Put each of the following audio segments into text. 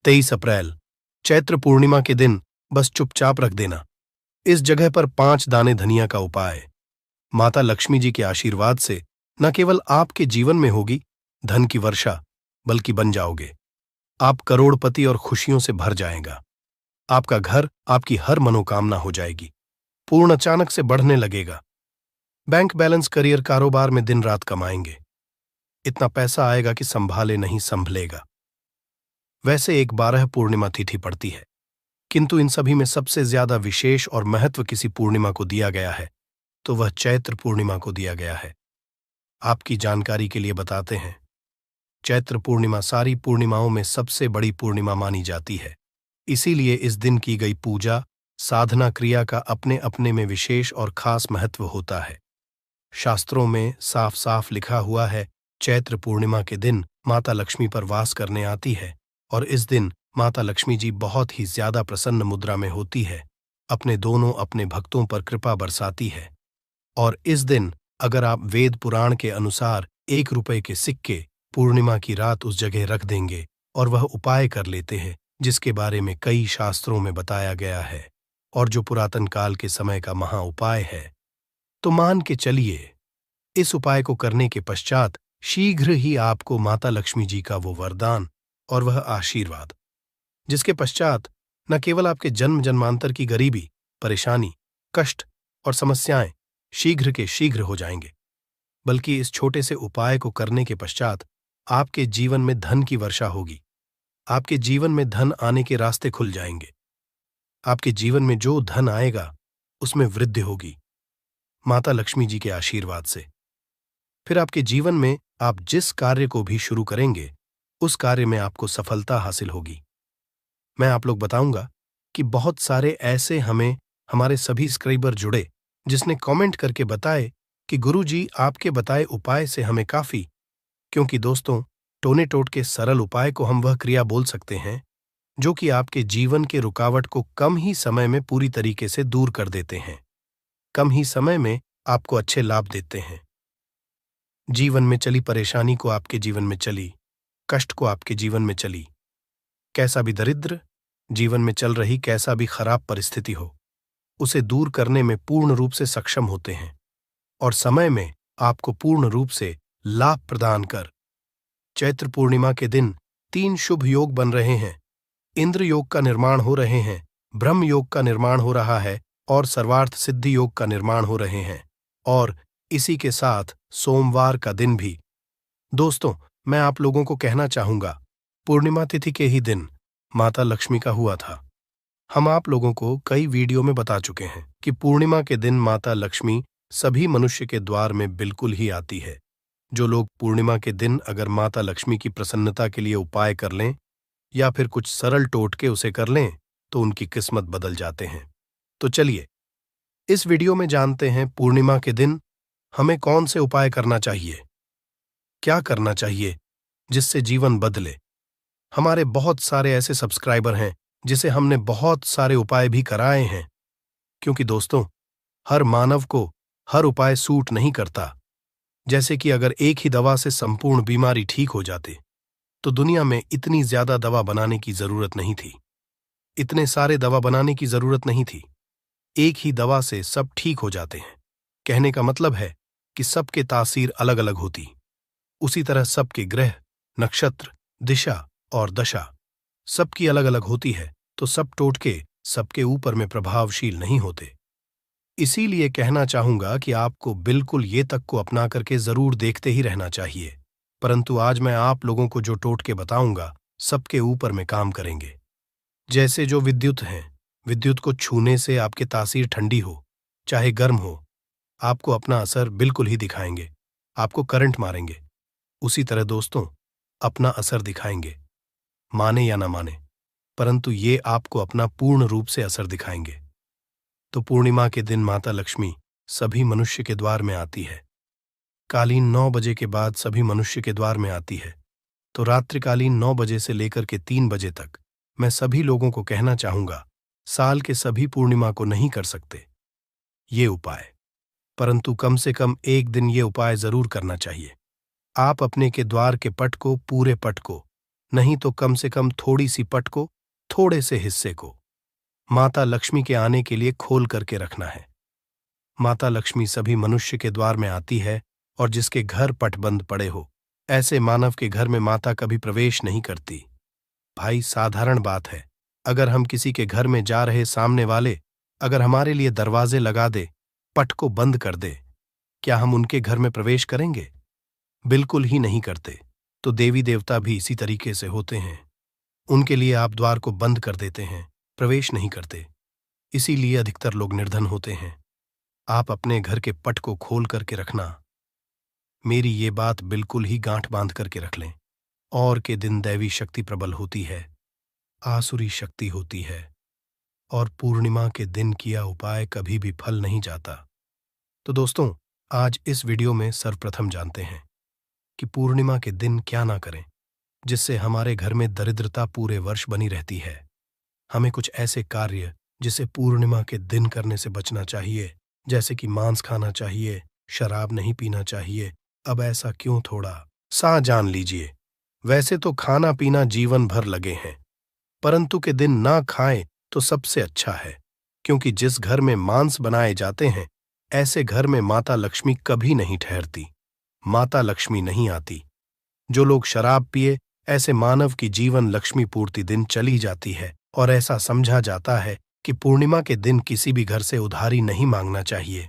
23 अप्रैल, चैत्र पूर्णिमा के दिन बस चुपचाप रख देना। इस जगह पर 5 दाने धनिया का उपाय। माता लक्ष्मी जी के आशीर्वाद से न केवल आपके जीवन में होगी धन की वर्षा, बल्कि बन जाओगे आप करोड़पति और खुशियों से भर जाएगा। आपका घर, आपकी हर मनोकामना हो जाएगी पूर्ण, अचानक से बढ़ने लगेगा। बैंक बैलेंस, करियर, कारोबार में दिन रात कमाएंगे। इतना पैसा आएगा कि संभाले नहीं संभलेगा। वैसे 12 पूर्णिमा तिथि पड़ती है, किंतु इन सभी में सबसे ज्यादा विशेष और महत्व किसी पूर्णिमा को दिया गया है, तो वह चैत्र पूर्णिमा को दिया गया है। आपकी जानकारी के लिए बताते हैं, चैत्र पूर्णिमा सारी पूर्णिमाओं में सबसे बड़ी पूर्णिमा मानी जाती है। इसीलिए इस दिन की गई पूजा, साधना, क्रिया का अपने अपने में विशेष और खास महत्व होता है। शास्त्रों में साफ साफ लिखा हुआ है, चैत्र पूर्णिमा के दिन माता लक्ष्मी पर वास करने आती है और इस दिन माता लक्ष्मी जी बहुत ही ज्यादा प्रसन्न मुद्रा में होती है, अपने भक्तों पर कृपा बरसाती है। और इस दिन अगर आप वेद पुराण के अनुसार 1 रुपए के सिक्के पूर्णिमा की रात उस जगह रख देंगे और वह उपाय कर लेते हैं जिसके बारे में कई शास्त्रों में बताया गया है और जो पुरातन काल के समय का महा उपाय है, तो मान के चलिए इस उपाय को करने के पश्चात शीघ्र ही आपको माता लक्ष्मी जी का वो वरदान और वह आशीर्वाद, जिसके पश्चात न केवल आपके जन्म जन्मांतर की गरीबी, परेशानी, कष्ट और समस्याएं शीघ्र के शीघ्र हो जाएंगे, बल्कि इस छोटे से उपाय को करने के पश्चात आपके जीवन में धन की वर्षा होगी। आपके जीवन में धन आने के रास्ते खुल जाएंगे। आपके जीवन में जो धन आएगा उसमें वृद्धि होगी माता लक्ष्मी जी के आशीर्वाद से। फिर आपके जीवन में आप जिस कार्य को भी शुरू करेंगे उस कार्य में आपको सफलता हासिल होगी। मैं आप लोग बताऊंगा कि बहुत सारे ऐसे हमारे सभी सब्सक्राइबर जुड़े जिसने कमेंट करके बताए कि गुरुजी आपके बताए उपाय से हमें काफी, क्योंकि दोस्तों टोने टोट के सरल उपाय को हम वह क्रिया बोल सकते हैं जो कि आपके जीवन के रुकावट को कम ही समय में पूरी तरीके से दूर कर देते हैं, कम ही समय में आपको अच्छे लाभ देते हैं। जीवन में चली परेशानी को आपके जीवन में चली, कष्ट को आपके जीवन में चली, कैसा भी दरिद्र जीवन में चल रही कैसा भी खराब परिस्थिति हो, उसे दूर करने में पूर्ण रूप से सक्षम होते हैं और समय में आपको पूर्ण रूप से लाभ प्रदान कर। चैत्र पूर्णिमा के दिन 3 शुभ योग बन रहे हैं। इंद्र योग का निर्माण हो रहे हैं, ब्रह्म योग का निर्माण हो रहा है और सर्वार्थ सिद्धि योग का निर्माण हो रहे हैं, और इसी के साथ सोमवार का दिन भी। दोस्तों, मैं आप लोगों को कहना चाहूंगा, पूर्णिमा तिथि के ही दिन माता लक्ष्मी का हुआ था। हम आप लोगों को कई वीडियो में बता चुके हैं कि पूर्णिमा के दिन माता लक्ष्मी सभी मनुष्य के द्वार में बिल्कुल ही आती है। जो लोग पूर्णिमा के दिन अगर माता लक्ष्मी की प्रसन्नता के लिए उपाय कर लें या फिर कुछ सरल टोटके उसे कर लें तो उनकी किस्मत बदल जाते हैं। तो चलिए इस वीडियो में जानते हैं पूर्णिमा के दिन हमें कौन से उपाय करना चाहिए, क्या करना चाहिए जिससे जीवन बदले। हमारे बहुत सारे ऐसे सब्सक्राइबर हैं जिसे हमने बहुत सारे उपाय भी कराए हैं, क्योंकि दोस्तों हर मानव को हर उपाय सूट नहीं करता। जैसे कि अगर एक ही दवा से संपूर्ण बीमारी ठीक हो जाती तो दुनिया में इतनी ज्यादा दवा बनाने की जरूरत नहीं थी, इतने सारे दवा बनाने की जरूरत नहीं थी। एक ही दवा से सब ठीक हो जाते हैं। कहने का मतलब है कि सबके तासीर अलग अलग होती, उसी तरह सबके ग्रह, नक्षत्र, दिशा और दशा सबकी अलग अलग होती है, तो सब टोटके सबके ऊपर में प्रभावशील नहीं होते। इसीलिए कहना चाहूंगा कि आपको बिल्कुल ये तक को अपना करके जरूर देखते ही रहना चाहिए। परंतु आज मैं आप लोगों को जो टोटके बताऊंगा सबके ऊपर में काम करेंगे। जैसे जो विद्युत हैं, विद्युत को छूने से आपके तासीर ठंडी हो चाहे गर्म हो, आपको अपना असर बिल्कुल ही दिखाएंगे, आपको करंट मारेंगे। उसी तरह दोस्तों अपना असर दिखाएंगे, माने या ना माने, परंतु ये आपको अपना पूर्ण रूप से असर दिखाएंगे। तो पूर्णिमा के दिन माता लक्ष्मी सभी मनुष्य के द्वार में आती है। कालीन 9 बजे के बाद सभी मनुष्य के द्वार में आती है, तो रात्रिकालीन 9 बजे से लेकर के 3 बजे तक मैं सभी लोगों को कहना चाहूंगा, साल के सभी पूर्णिमा को नहीं कर सकते ये उपाय, परंतु कम से कम एक दिन ये उपाय जरूर करना चाहिए। आप अपने के द्वार के पट को, पूरे पट को नहीं तो कम से कम थोड़ी सी पट को, थोड़े से हिस्से को माता लक्ष्मी के आने के लिए खोल करके रखना है। माता लक्ष्मी सभी मनुष्य के द्वार में आती है, और जिसके घर पट बंद पड़े हो, ऐसे मानव के घर में माता कभी प्रवेश नहीं करती। भाई, साधारण बात है, अगर हम किसी के घर में जा रहे सामने वाले अगर हमारे लिए दरवाजे लगा दे, पट को बंद कर दे, क्या हम उनके घर में प्रवेश करेंगे? बिल्कुल ही नहीं करते। तो देवी देवता भी इसी तरीके से होते हैं। उनके लिए आप द्वार को बंद कर देते हैं, प्रवेश नहीं करते। इसीलिए अधिकतर लोग निर्धन होते हैं। आप अपने घर के पट को खोल करके रखना। मेरी ये बात बिल्कुल ही गांठ बांध करके रख लें। और के दिन दैवी शक्ति प्रबल होती है, आसुरी शक्ति होती है, और पूर्णिमा के दिन किया उपाय कभी भी फल नहीं जाता। तो दोस्तों, आज इस वीडियो में सर्वप्रथम जानते हैं कि पूर्णिमा के दिन क्या ना करें जिससे हमारे घर में दरिद्रता पूरे वर्ष बनी रहती है। हमें कुछ ऐसे कार्य जिसे पूर्णिमा के दिन करने से बचना चाहिए, जैसे कि मांस खाना चाहिए, शराब नहीं पीना चाहिए। अब ऐसा क्यों थोड़ा सा जान लीजिए। वैसे तो खाना पीना जीवन भर लगे हैं, परंतु के दिन ना खाएं तो सबसे अच्छा है, क्योंकि जिस घर में मांस बनाए जाते हैं, ऐसे घर में माता लक्ष्मी कभी नहीं ठहरती, माता लक्ष्मी नहीं आती। जो लोग शराब पिए, ऐसे मानव की जीवन लक्ष्मी पूर्ति दिन चली जाती है, और ऐसा समझा जाता है कि पूर्णिमा के दिन किसी भी घर से उधारी नहीं मांगना चाहिए।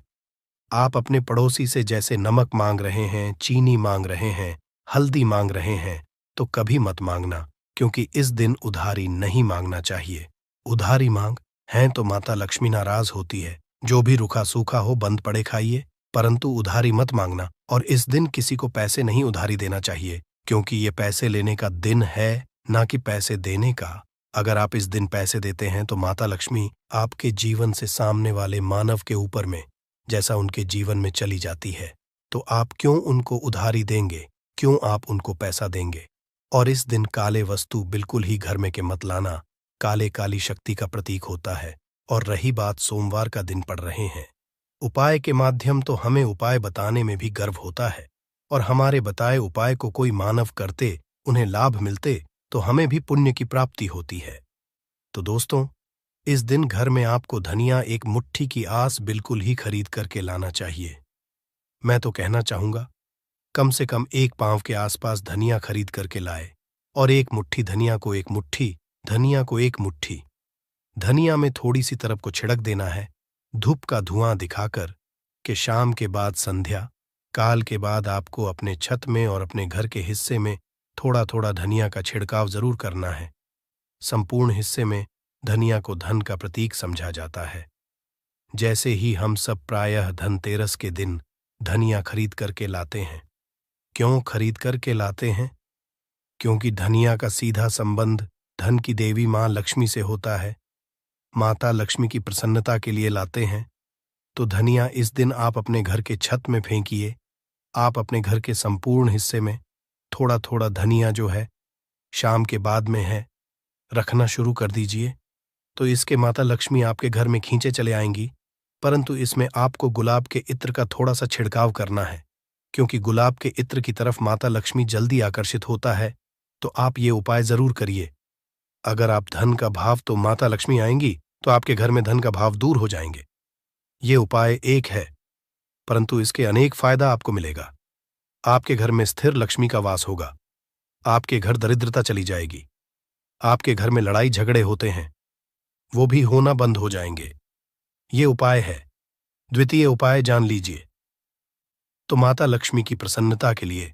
आप अपने पड़ोसी से जैसे नमक मांग रहे हैं, चीनी मांग रहे हैं, हल्दी मांग रहे हैं, तो कभी मत मांगना, क्योंकि इस दिन उधारी नहीं मांगना चाहिए। उधारी मांग हैं तो माता लक्ष्मी नाराज होती है। जो भी रूखा सूखा हो बंद पड़े खाइए, परंतु उधारी मत मांगना। और इस दिन किसी को पैसे नहीं उधारी देना चाहिए, क्योंकि ये पैसे लेने का दिन है, ना कि पैसे देने का। अगर आप इस दिन पैसे देते हैं तो माता लक्ष्मी आपके जीवन से सामने वाले मानव के ऊपर में जैसा उनके जीवन में चली जाती है। तो आप क्यों उनको उधारी देंगे, क्यों आप उनको पैसा देंगे? और इस दिन काले वस्तु बिल्कुल ही घर में के मत लाना। काले काली शक्ति का प्रतीक होता है। और रही बात सोमवार का दिन पड़ रहे हैं, उपाय के माध्यम तो हमें उपाय बताने में भी गर्व होता है, और हमारे बताए उपाय को कोई मानव करते, उन्हें लाभ मिलते, तो हमें भी पुण्य की प्राप्ति होती है। तो दोस्तों, इस दिन घर में आपको धनिया एक मुट्ठी की आस बिल्कुल ही खरीद करके लाना चाहिए। मैं तो कहना चाहूंगा, कम से कम 1 पांव के आसपास धनिया खरीद करके लाए, और 1 मुट्ठी धनिया को 1 मुट्ठी, धनिया को 1 मुट्ठी। धनिया में थोड़ी सी तरफ को छिड़क देना है, धूप का धुआं दिखाकर कि शाम के बाद संध्या काल के बाद आपको अपने छत में और अपने घर के हिस्से में थोड़ा थोड़ा धनिया का छिड़काव जरूर करना है। संपूर्ण हिस्से में धनिया को धन का प्रतीक समझा जाता है। जैसे ही हम सब प्रायः धनतेरस के दिन धनिया खरीद करके लाते हैं। क्यों खरीद करके लाते हैं? क्योंकि धनिया का सीधा संबंध धन की देवी मां लक्ष्मी से होता है। माता लक्ष्मी की प्रसन्नता के लिए लाते हैं। तो धनिया इस दिन आप अपने घर के छत में फेंकिए। आप अपने घर के संपूर्ण हिस्से में थोड़ा थोड़ा धनिया जो है शाम के बाद में है रखना शुरू कर दीजिए। तो इसके माता लक्ष्मी आपके घर में खींचे चले आएंगी। परंतु इसमें आपको गुलाब के इत्र का थोड़ा सा छिड़काव करना है, क्योंकि गुलाब के इत्र की तरफ माता लक्ष्मी जल्दी आकर्षित होता है। तो आप ये उपाय जरूर करिए। अगर आप धन का भाव तो माता लक्ष्मी आएंगी, तो आपके घर में धन का भाव दूर हो जाएंगे। ये उपाय एक है, परंतु इसके अनेक फायदा आपको मिलेगा। आपके घर में स्थिर लक्ष्मी का वास होगा। आपके घर दरिद्रता चली जाएगी। आपके घर में लड़ाई झगड़े होते हैं, वो भी होना बंद हो जाएंगे। ये उपाय है। द्वितीय उपाय जान लीजिए। तो माता लक्ष्मी की प्रसन्नता के लिए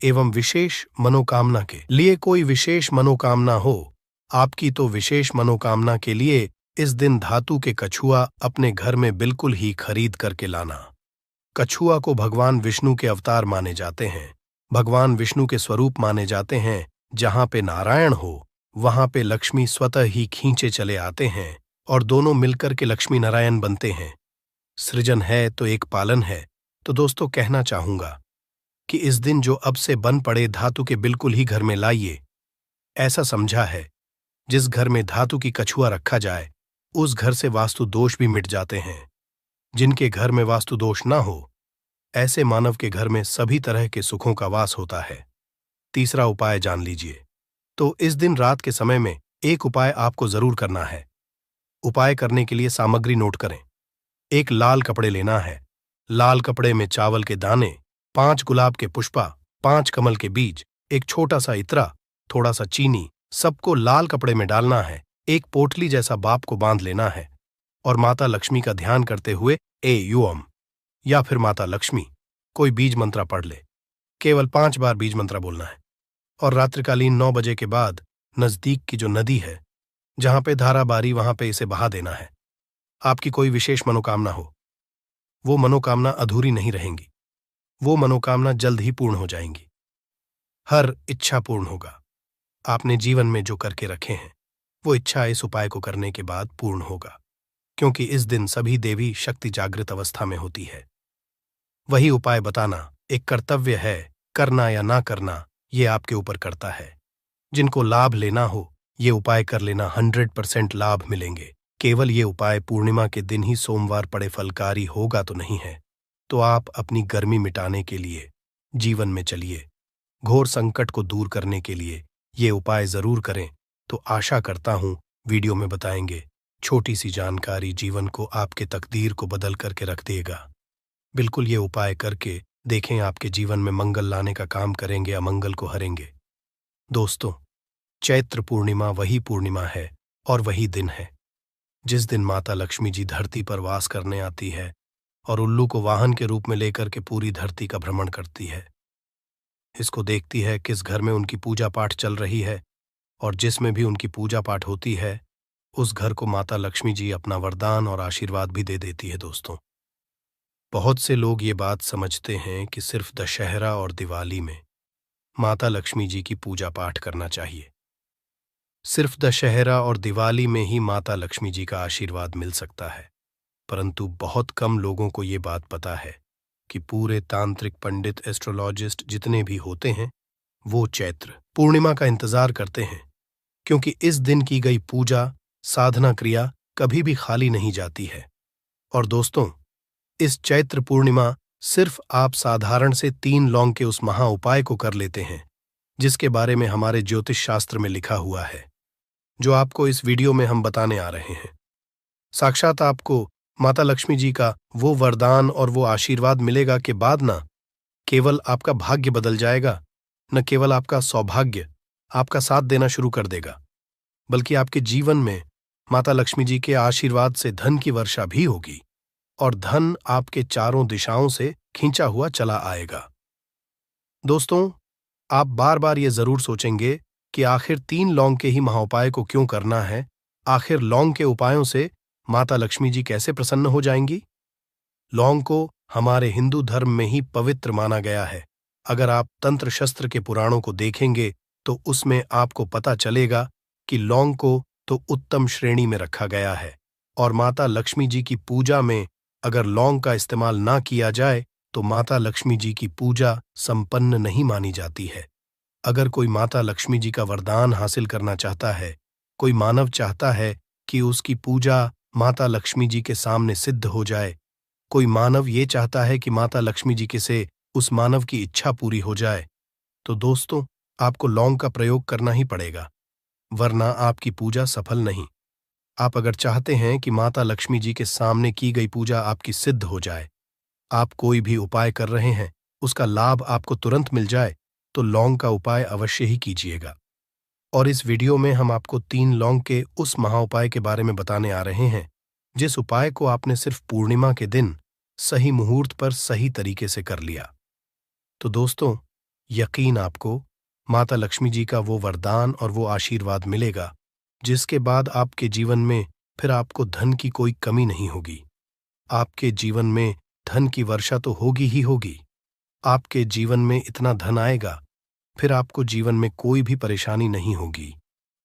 एवं विशेष मनोकामना के लिए, कोई विशेष मनोकामना हो आपकी, तो विशेष मनोकामना के लिए इस दिन धातु के कछुआ अपने घर में बिल्कुल ही खरीद करके लाना। कछुआ को भगवान विष्णु के अवतार माने जाते हैं, भगवान विष्णु के स्वरूप माने जाते हैं। जहां पे नारायण हो, वहां पे लक्ष्मी स्वतः ही खींचे चले आते हैं, और दोनों मिलकर के लक्ष्मी नारायण बनते हैं। सृजन है तो एक पालन है। तो दोस्तों, कहना चाहूंगा कि इस दिन जो अब से बन पड़े धातु के बिल्कुल ही घर में लाइए। ऐसा समझा है, जिस घर में धातु की कछुआ रखा जाए, उस घर से वास्तु दोष भी मिट जाते हैं। जिनके घर में वास्तु दोष ना हो, ऐसे मानव के घर में सभी तरह के सुखों का वास होता है। तीसरा उपाय जान लीजिए। तो इस दिन रात के समय में एक उपाय आपको जरूर करना है। उपाय करने के लिए सामग्री नोट करें। एक लाल कपड़े लेना है। लाल कपड़े में चावल के दाने, 5 गुलाब के पुष्पा, 5 कमल के बीज, एक छोटा सा इत्रा, थोड़ा सा चीनी, सबको लाल कपड़े में डालना है। एक पोटली जैसा बाप को बांध लेना है और माता लक्ष्मी का ध्यान करते हुए ए युअम या फिर माता लक्ष्मी कोई बीज मंत्रा पढ़ ले। केवल 5 बार बीज मंत्रा बोलना है और रात्रिकालीन 9 बजे के बाद नजदीक की जो नदी है, जहां पे धारा बारी, वहां पे इसे बहा देना है। आपकी कोई विशेष मनोकामना हो, वो मनोकामना अधूरी नहीं रहेंगी। वो मनोकामना जल्द ही पूर्ण हो जाएंगी। हर इच्छा पूर्ण होगा। आपने जीवन में जो करके रखे हैं, वो इच्छा इस उपाय को करने के बाद पूर्ण होगा, क्योंकि इस दिन सभी देवी शक्ति जागृत अवस्था में होती है। वही उपाय बताना एक कर्तव्य है। करना या ना करना ये आपके ऊपर करता है। जिनको लाभ लेना हो, ये उपाय कर लेना, 100% लाभ मिलेंगे। केवल ये उपाय पूर्णिमा के दिन ही सोमवार पड़े फलकारी होगा तो नहीं है। तो आप अपनी गर्मी मिटाने के लिए जीवन में चलिए। घोर संकट को दूर करने के लिए ये उपाय जरूर करें। तो आशा करता हूं वीडियो में बताएंगे छोटी सी जानकारी जीवन को, आपके तकदीर को बदल करके रख देगा। बिल्कुल ये उपाय करके देखें, आपके जीवन में मंगल लाने का काम करेंगे, अमंगल को हरेंगे। दोस्तों, चैत्र पूर्णिमा वही पूर्णिमा है और वही दिन है जिस दिन माता लक्ष्मी जी धरती पर वास करने आती है और उल्लू को वाहन के रूप में लेकर के पूरी धरती का भ्रमण करती है। इसको देखती है किस घर में उनकी पूजा पाठ चल रही है, और जिसमें भी उनकी पूजा पाठ होती है उस घर को माता लक्ष्मी जी अपना वरदान और आशीर्वाद भी दे देती है। दोस्तों, बहुत से लोग ये बात समझते हैं कि सिर्फ दशहरा और दिवाली में माता लक्ष्मी जी की पूजा पाठ करना चाहिए। सिर्फ दशहरा और दिवाली में ही माता लक्ष्मी जी का आशीर्वाद मिल सकता है, परंतु बहुत कम लोगों को ये बात पता है कि पूरे तांत्रिक पंडित, एस्ट्रोलॉजिस्ट जितने भी होते हैं, वो चैत्र पूर्णिमा का इंतजार करते हैं, क्योंकि इस दिन की गई पूजा, साधना क्रिया कभी भी खाली नहीं जाती है। और दोस्तों, इस चैत्र पूर्णिमा सिर्फ आप साधारण से 3 लौंग के उस महा उपाय को कर लेते हैं जिसके बारे में हमारे ज्योतिष शास्त्र में लिखा हुआ है, जो आपको इस वीडियो में हम बताने आ रहे हैं। साक्षात आपको माता लक्ष्मी जी का वो वरदान और वो आशीर्वाद मिलेगा के बाद ना केवल आपका भाग्य बदल जाएगा, न केवल आपका सौभाग्य आपका साथ देना शुरू कर देगा, बल्कि आपके जीवन में माता लक्ष्मी जी के आशीर्वाद से धन की वर्षा भी होगी और धन आपके चारों दिशाओं से खींचा हुआ चला आएगा। दोस्तों, आप बार बार ये जरूर सोचेंगे कि आखिर 3 लौंग के ही महाउपाय को क्यों करना है। आखिर लौंग के उपायों से माता लक्ष्मी जी कैसे प्रसन्न हो जाएंगी? लौंग को हमारे हिंदू धर्म में ही पवित्र माना गया है। अगर आप तंत्र शस्त्र के पुराणों को देखेंगे तो उसमें आपको पता चलेगा कि लौंग को तो उत्तम श्रेणी में रखा गया है, और माता लक्ष्मी जी की पूजा में अगर लौंग का इस्तेमाल ना किया जाए तो माता लक्ष्मी जी की पूजा संपन्न नहीं मानी जाती है। अगर कोई माता लक्ष्मी जी का वरदान हासिल करना चाहता है, कोई मानव चाहता है कि उसकी पूजा माता लक्ष्मी जी के सामने सिद्ध हो जाए, कोई मानव ये चाहता है कि माता लक्ष्मी जी के से उस मानव की इच्छा पूरी हो जाए, तो दोस्तों, आपको लौंग का प्रयोग करना ही पड़ेगा, वरना आपकी पूजा सफल नहीं। आप अगर चाहते हैं कि माता लक्ष्मी जी के सामने की गई पूजा आपकी सिद्ध हो जाए, आप कोई भी उपाय कर रहे हैं उसका लाभ आपको तुरंत मिल जाए, तो लौंग का उपाय अवश्य ही कीजिएगा। और इस वीडियो में हम आपको 3 लौंग के उस महाउपाय के बारे में बताने आ रहे हैं जिस उपाय को आपने सिर्फ पूर्णिमा के दिन सही मुहूर्त पर सही तरीके से कर लिया। तो दोस्तों, यकीन आपको माता लक्ष्मी जी का वो वरदान और वो आशीर्वाद मिलेगा जिसके बाद आपके जीवन में फिर आपको धन की कोई कमी नहीं होगी। आपके जीवन में धन की वर्षा तो होगी ही होगी। आपके जीवन में इतना धन आएगा, फिर आपको जीवन में कोई भी परेशानी नहीं होगी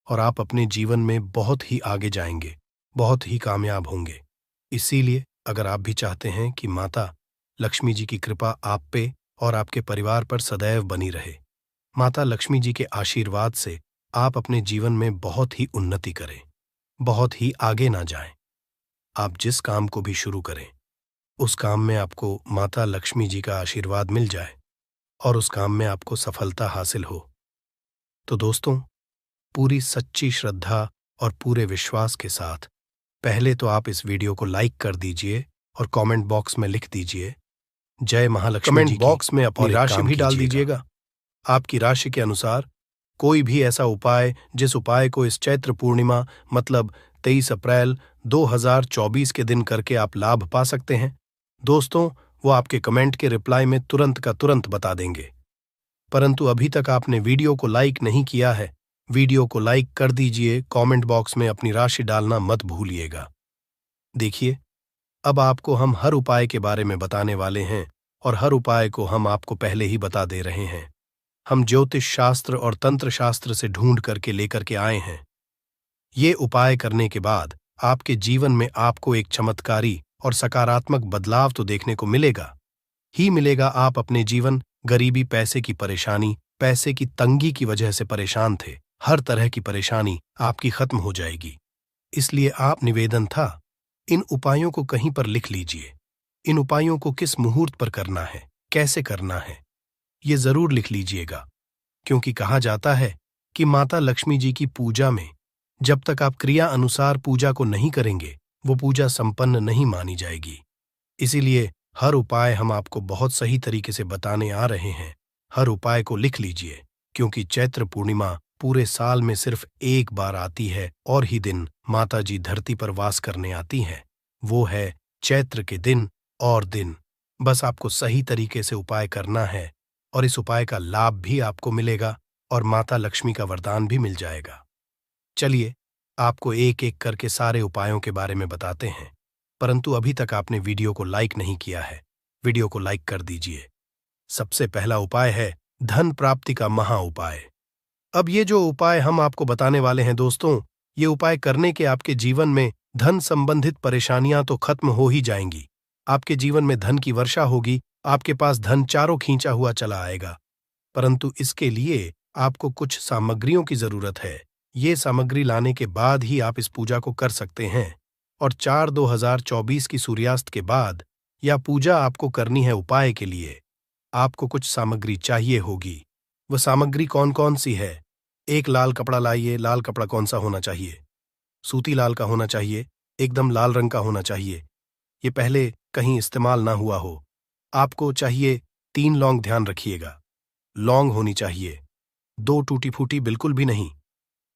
और आप अपने जीवन में बहुत ही आगे जाएंगे, बहुत ही कामयाब होंगे। इसीलिए अगर आप भी चाहते हैं कि माता लक्ष्मी जी की कृपा आप पे और आपके परिवार पर सदैव बनी रहे, माता लक्ष्मी जी के आशीर्वाद से आप अपने जीवन में बहुत ही उन्नति करें, बहुत ही आगे ना जाएं, आप जिस काम को भी शुरू करें उस काम में आपको माता लक्ष्मी जी का आशीर्वाद मिल जाए और उस काम में आपको सफलता हासिल हो। तो दोस्तों, पूरी सच्ची श्रद्धा और पूरे विश्वास के साथ पहले तो आप इस वीडियो को लाइक कर दीजिए और कमेंट बॉक्स में लिख दीजिए जय महालक्ष्मी जी की। कमेंट बॉक्स में अपनी राशि भी डाल दीजिएगा। आपकी राशि के अनुसार कोई भी ऐसा उपाय जिस उपाय को इस चैत्र पूर्णिमा मतलब 23 अप्रैल 2024 के दिन करके आप लाभ पा सकते हैं दोस्तों, वो आपके कमेंट के रिप्लाई में तुरंत का तुरंत बता देंगे। परंतु अभी तक आपने वीडियो को लाइक नहीं किया है, वीडियो को लाइक कर दीजिए, कमेंट बॉक्स में अपनी राशि डालना मत भूलिएगा। देखिए, अब आपको हम हर उपाय के बारे में बताने वाले हैं और हर उपाय को हम आपको पहले ही बता दे रहे हैं। हम ज्योतिष शास्त्र और तंत्र शास्त्र से ढूंढ करके लेकर के आए हैं। ये उपाय करने के बाद आपके जीवन में आपको एक चमत्कारी और सकारात्मक बदलाव तो देखने को मिलेगा ही मिलेगा। आप अपने जीवन गरीबी, पैसे की परेशानी, पैसे की तंगी की वजह से परेशान थे, हर तरह की परेशानी आपकी खत्म हो जाएगी। इसलिए आप निवेदन था, इन उपायों को कहीं पर लिख लीजिए। इन उपायों को किस मुहूर्त पर करना है, कैसे करना है, ये जरूर लिख लीजिएगा, क्योंकि कहा जाता है कि माता लक्ष्मी जी की पूजा में जब तक आप क्रिया अनुसार पूजा को नहीं करेंगे वो पूजा संपन्न नहीं मानी जाएगी। इसीलिए हर उपाय हम आपको बहुत सही तरीके से बताने आ रहे हैं। हर उपाय को लिख लीजिए, क्योंकि चैत्र पूर्णिमा पूरे साल में सिर्फ एक बार आती है और ही दिन माता जी धरती पर वास करने आती हैं। वो है चैत्र के दिन और दिन। बस आपको सही तरीके से उपाय करना है और इस उपाय का लाभ भी आपको मिलेगा और माता लक्ष्मी का वरदान भी मिल जाएगा। चलिए, आपको एक एक करके सारे उपायों के बारे में बताते हैं, परंतु अभी तक आपने वीडियो को लाइक नहीं किया है, वीडियो को लाइक कर दीजिए। सबसे पहला उपाय है धन प्राप्ति का महा उपाय। अब ये जो उपाय हम आपको बताने वाले हैं दोस्तों, ये उपाय करने के आपके जीवन में धन संबंधित परेशानियां तो खत्म हो ही जाएंगी। आपके जीवन में धन की वर्षा होगी, आपके पास धन चारों खींचा हुआ चला आएगा। परंतु इसके लिए आपको कुछ सामग्रियों की जरूरत है। ये सामग्री लाने के बाद ही आप इस पूजा को कर सकते हैं और 4/2024 की सूर्यास्त के बाद यह पूजा आपको करनी है। उपाय के लिए आपको कुछ सामग्री चाहिए होगी। वह सामग्री कौन कौन सी है? एक लाल कपड़ा लाइए। लाल कपड़ा कौन सा होना चाहिए? सूती लाल का होना चाहिए, एकदम लाल रंग का होना चाहिए, ये पहले कहीं इस्तेमाल ना हुआ हो। आपको चाहिए 3 लौंग, ध्यान रखिएगा, लौंग होनी चाहिए। 2 टूटी फूटी बिल्कुल भी नहीं,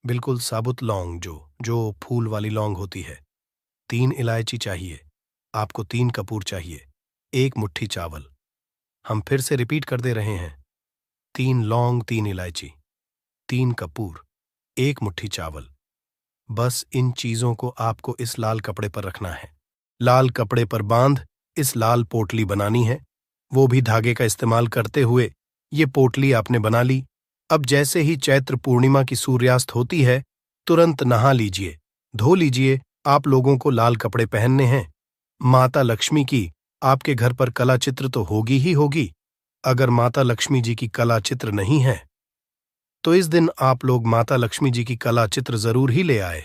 बिल्कुल साबुत लौंग जो फूल वाली लौंग होती है। 3 इलायची चाहिए आपको, 3 कपूर चाहिए, 1 मुट्ठी चावल। हम फिर से रिपीट कर दे रहे हैं, 3 लौंग, 3 इलायची, 3 कपूर, 1 मुट्ठी चावल। बस इन चीजों को आपको इस लाल कपड़े पर रखना है। लाल कपड़े पर बांध इस लाल पोटली बनानी है, वो भी धागे का इस्तेमाल करते हुए। ये पोटली आपने बना ली। अब जैसे ही चैत्र पूर्णिमा की सूर्यास्त होती है, तुरंत नहा लीजिए, धो लीजिए। आप लोगों को लाल कपड़े पहनने हैं। माता लक्ष्मी की आपके घर पर कला चित्र तो होगी ही होगी। अगर माता लक्ष्मी जी की कला चित्र नहीं है तो इस दिन आप लोग माता लक्ष्मी जी की कला चित्र जरूर ही ले आए।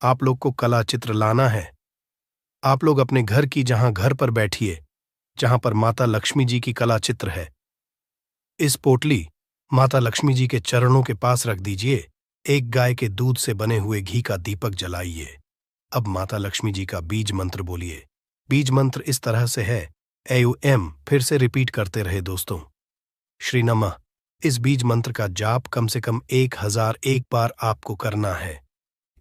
आप लोग को कला चित्र लाना है। आप लोग अपने घर की जहां घर पर बैठिए, जहां पर माता लक्ष्मी जी की कला चित्र है, इस पोटली माता लक्ष्मी जी के चरणों के पास रख दीजिए। एक गाय के दूध से बने हुए घी का दीपक जलाइए। अब माता लक्ष्मी जी का बीज मंत्र बोलिए। बीज मंत्र इस तरह से है, AUM, फिर से रिपीट करते रहे दोस्तों। श्री नमः। इस बीज मंत्र का जाप कम से कम 1001 बार आपको करना है।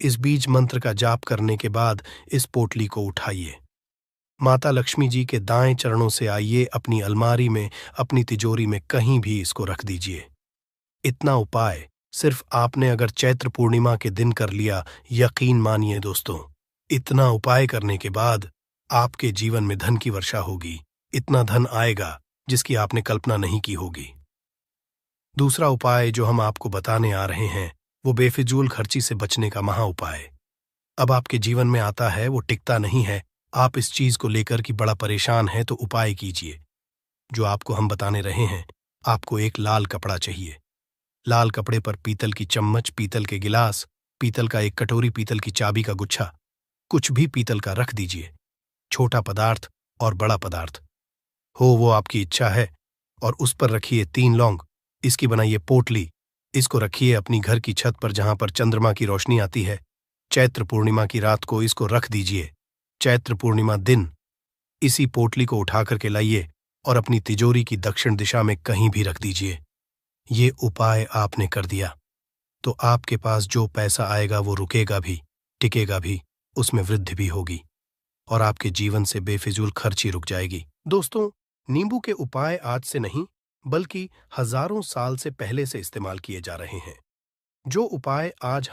इस बीज मंत्र का जाप करने के बाद इस पोटली को उठाइए, माता लक्ष्मी जी के दाएं चरणों से आइए, अपनी अलमारी में, अपनी तिजोरी में कहीं भी इसको रख दीजिए। इतना उपाय सिर्फ आपने अगर चैत्र पूर्णिमा के दिन कर लिया, यकीन मानिए दोस्तों, इतना उपाय करने के बाद आपके जीवन में धन की वर्षा होगी। इतना धन आएगा जिसकी आपने कल्पना नहीं की होगी। दूसरा उपाय जो हम आपको बताने आ रहे हैं वो बेफिजूल खर्ची से बचने का महा उपाय। अब आपके जीवन में आता है, वो टिकता नहीं है। आप इस चीज को लेकर कि बड़ा परेशान है, तो उपाय कीजिए जो आपको हम बताने रहे हैं। आपको एक लाल कपड़ा चाहिए। लाल कपड़े पर पीतल की चम्मच, पीतल के गिलास, पीतल का एक कटोरी, पीतल की चाबी का गुच्छा, कुछ भी पीतल का रख दीजिए। छोटा पदार्थ और बड़ा पदार्थ हो वो आपकी इच्छा है। और उस पर रखिए 3 लौंग। इसकी बनाइए पोटली इसको रखिए अपनी घर की छत पर जहां पर चंद्रमा की रोशनी आती है। चैत्र पूर्णिमा की रात को इसको रख दीजिए। चैत्र पूर्णिमा दिन इसी पोटली को उठा करके लाइए और अपनी तिजोरी की दक्षिण दिशा में कहीं भी रख दीजिए। ये उपाय आपने कर दिया तो आपके पास जो पैसा आएगा वो रुकेगा भी, टिकेगा भी, उसमें वृद्धि भी होगी और आपके जीवन से बेफिजूल खर्ची रुक जाएगी। दोस्तों, नींबू के उपाय आज से नहीं बल्कि हजारों साल से पहले से इस्तेमाल किए जा रहे हैं। जो उपाय आज